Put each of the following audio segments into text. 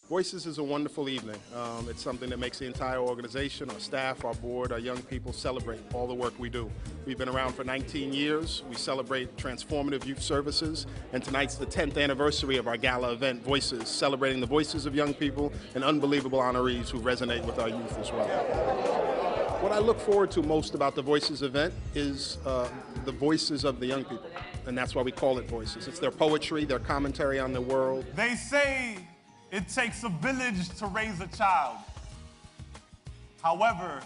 Voices is a wonderful evening. It's something that makes the entire organization, our staff, our board, our young people celebrate all the work we do. We've been around for 19 years. We celebrate transformative youth services, and tonight's the 10th anniversary of our gala event, Voices, celebrating the voices of young people and unbelievable honorees who resonate with our youth as well. What I look forward to most about the Voices event is the voices of the young people, and that's why we call it Voices. It's their poetry, their commentary on the world. They say it takes a village to raise a child. However,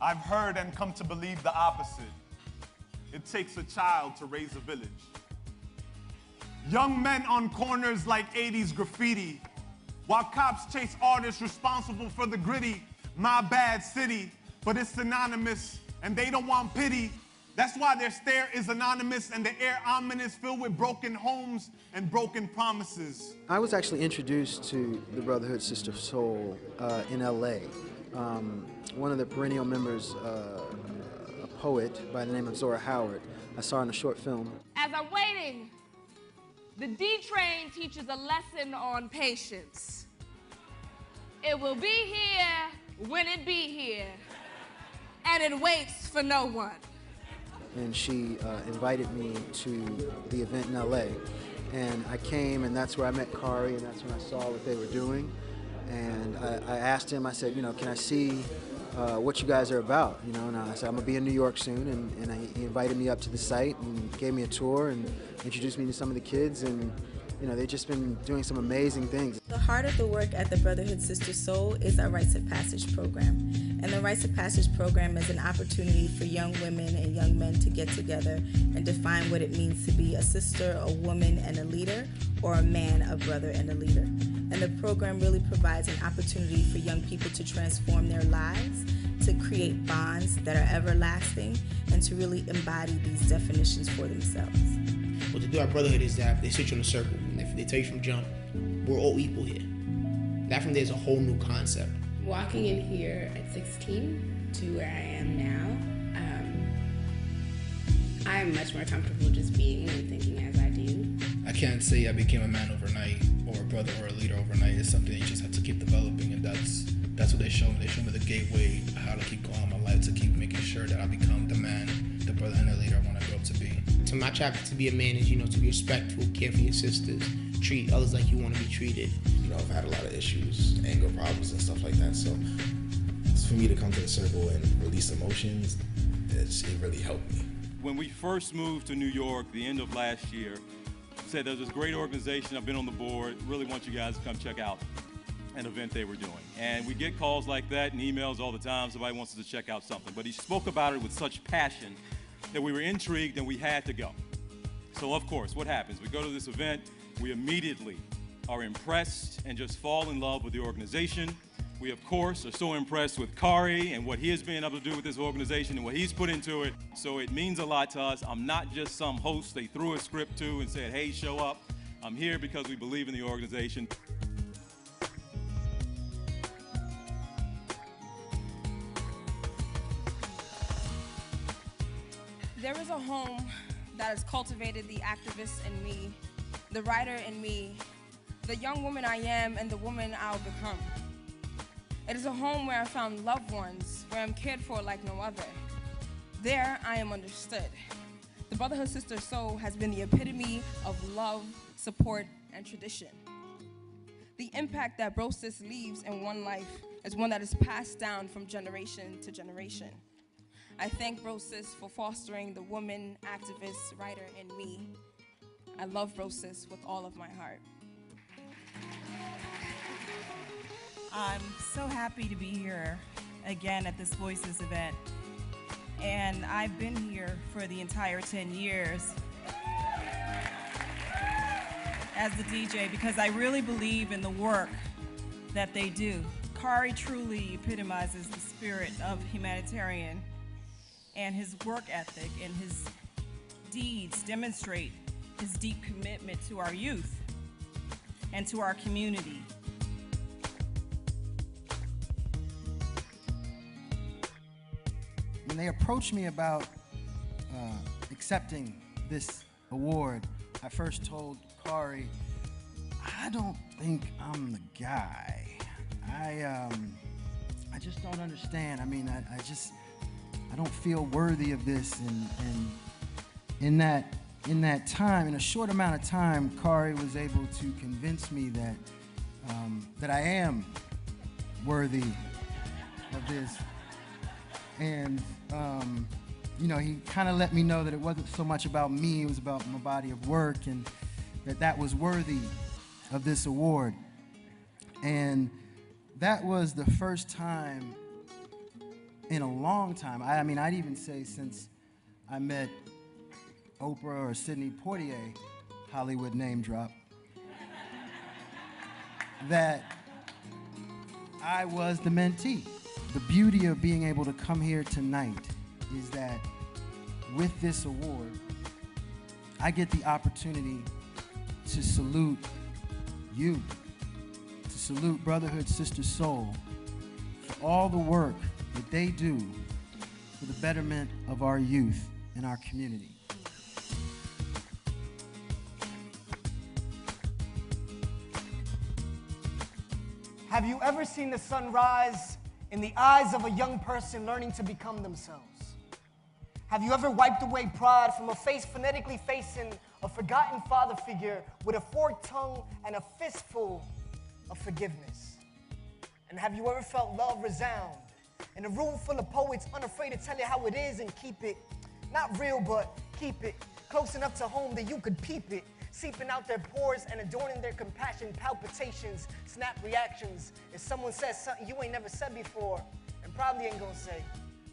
I've heard and come to believe the opposite. It takes a child to raise a village. Young men on corners like 80s graffiti, while cops chase artists responsible for the gritty, my bad city, but it's synonymous and they don't want pity. That's why their stare is anonymous and the air ominous, filled with broken homes and broken promises. I was actually introduced to the Brotherhood Sister Soul in LA. One of the perennial members, a poet by the name of Zora Howard, I saw in a short film. As I'm waiting, the D train teaches a lesson on patience. It will be here when it be here, and it waits for no one. And she invited me to the event in LA. And I came, and that's where I met Kari, and that's when I saw what they were doing. And I asked him, I said, you know, can I see what you guys are about? You know, and I said, I'm gonna be in New York soon. And he invited me up to the site and gave me a tour and introduced me to some of the kids. And you know, they've just been doing some amazing things. The heart of the work at the Brotherhood Sister Soul is our Rites of Passage program. And the Rites of Passage program is an opportunity for young women and young men to get together and define what it means to be a sister, a woman, and a leader, or a man, a brother, and a leader. And the program really provides an opportunity for young people to transform their lives, to create bonds that are everlasting, and to really embody these definitions for themselves. What they do our brotherhood is that they sit you in a circle, and if they tell you from jump, we're all equal here. That from there is a whole new concept. Walking in here at 16 to where I am now, I'm much more comfortable just being and thinking as I do. I can't say I became a man overnight or a brother or a leader overnight. It's something you just have to keep developing, and that's what they show me. They show me the gateway, how to keep going in my life, to keep making sure that I become the man, the brother, and the leader I want to grow up to be. So my chapter to be a man is, you know, to be respectful, care for your sisters, treat others like you want to be treated. You know, I've had a lot of issues, anger problems and stuff like that, so for me to come to the circle and release emotions, it really helped me. When we first moved to New York, the end of last year, said there's this great organization, I've been on the board, really want you guys to come check out an event they were doing. And we get calls like that and emails all the time, somebody wants us to check out something. But he spoke about it with such passion that we were intrigued and we had to go. So of course, what happens? We go to this event, we immediately are impressed and just fall in love with the organization. We of course are so impressed with Kari and what he has been able to do with this organization and what he's put into it. So it means a lot to us. I'm not just some host they threw a script to and said, hey, show up. I'm here because we believe in the organization. There is a home that has cultivated the activist in me, the writer in me, the young woman I am, and the woman I'll become. It is a home where I found loved ones, where I'm cared for like no other. There, I am understood. The Brotherhood Sister Soul has been the epitome of love, support, and tradition. The impact that Bro Sis leaves in one life is one that is passed down from generation to generation. I thank Bro Sis for fostering the woman, activist, writer in me. I love Bro Sis with all of my heart. I'm so happy to be here again at this Voices event. And I've been here for the entire 10 years as the DJ because I really believe in the work that they do. Kari truly epitomizes the spirit of humanitarian, and his work ethic and his deeds demonstrate his deep commitment to our youth and to our community. When they approached me about accepting this award, I first told Kari, I don't think I'm the guy. I just don't understand. I mean, I don't feel worthy of this. And in that time, in a short amount of time, Kari was able to convince me that that I am worthy of this. And you know, he kind of let me know that it wasn't so much about me, it was about my body of work, and that was worthy of this award. And that was the first time in a long time, I mean, I'd even say since I met Oprah or Sidney Poitier, Hollywood name drop, that I was the mentee. The beauty of being able to come here tonight is that with this award, I get the opportunity to salute you, to salute Brotherhood Sister Soul for all the work that they do for the betterment of our youth and our community. Have you ever seen the sun rise in the eyes of a young person learning to become themselves? Have you ever wiped away pride from a face phonetically facing a forgotten father figure with a forked tongue and a fistful of forgiveness? And have you ever felt love resound in a room full of poets unafraid to tell you how it is and keep it, not real, but keep it close enough to home that you could peep it, seeping out their pores and adorning their compassion, palpitations, snap reactions. If someone says something you ain't never said before and probably ain't gonna say,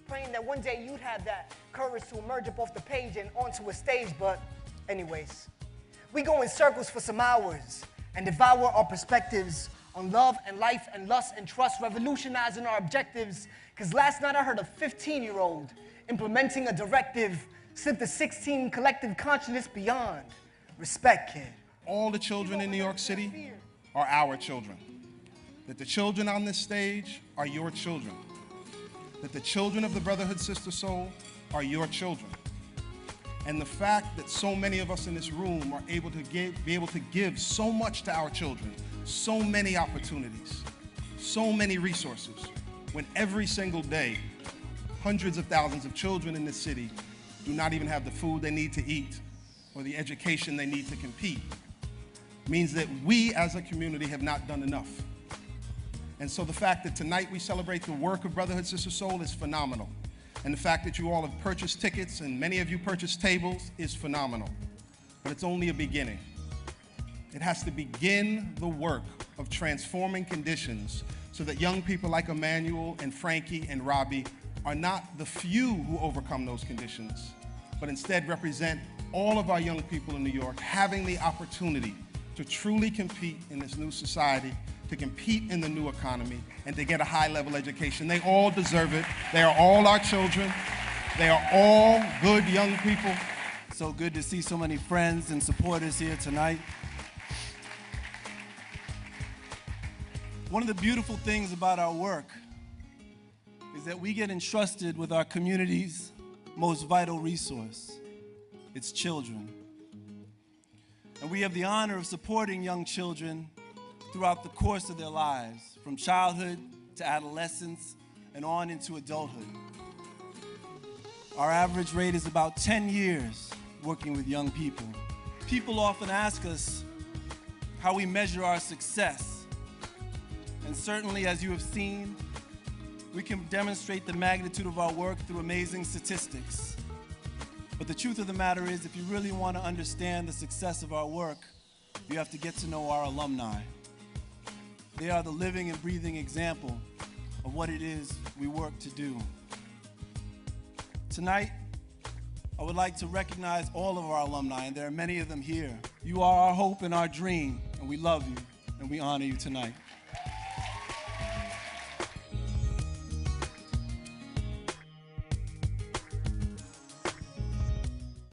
praying that one day you'd have that courage to emerge up off the page and onto a stage. But anyways, we go in circles for some hours and devour our perspectives on love and life and lust and trust, revolutionizing our objectives. Because last night I heard a 15-year-old implementing a directive, slipped the 16 collective consciousness beyond. Respect, kid. All the children in New York City are our children. That the children on this stage are your children. That the children of the Brotherhood Sister Soul are your children. And the fact that so many of us in this room are able to be able to give so much to our children, so many opportunities, so many resources, when every single day, hundreds of thousands of children in this city do not even have the food they need to eat or the education they need to compete, means that we as a community have not done enough. And so the fact that tonight we celebrate the work of Brotherhood Sister Soul is phenomenal. And the fact that you all have purchased tickets and many of you purchased tables is phenomenal. But it's only a beginning. It has to begin the work of transforming conditions so that young people like Emmanuel and Frankie and Robbie are not the few who overcome those conditions, but instead represent all of our young people in New York having the opportunity to truly compete in this new society, to compete in the new economy, and to get a high-level education. They all deserve it. They are all our children. They are all good young people. So good to see so many friends and supporters here tonight. One of the beautiful things about our work is that we get entrusted with our community's most vital resource. It's children. And we have the honor of supporting young children throughout the course of their lives, from childhood to adolescence and on into adulthood. Our average rate is about 10 years working with young people. People often ask us how we measure our success. And certainly, as you have seen, we can demonstrate the magnitude of our work through amazing statistics. But the truth of the matter is, if you really want to understand the success of our work, you have to get to know our alumni. They are the living and breathing example of what it is we work to do. Tonight, I would like to recognize all of our alumni, and there are many of them here. You are our hope and our dream, and we love you, and we honor you tonight.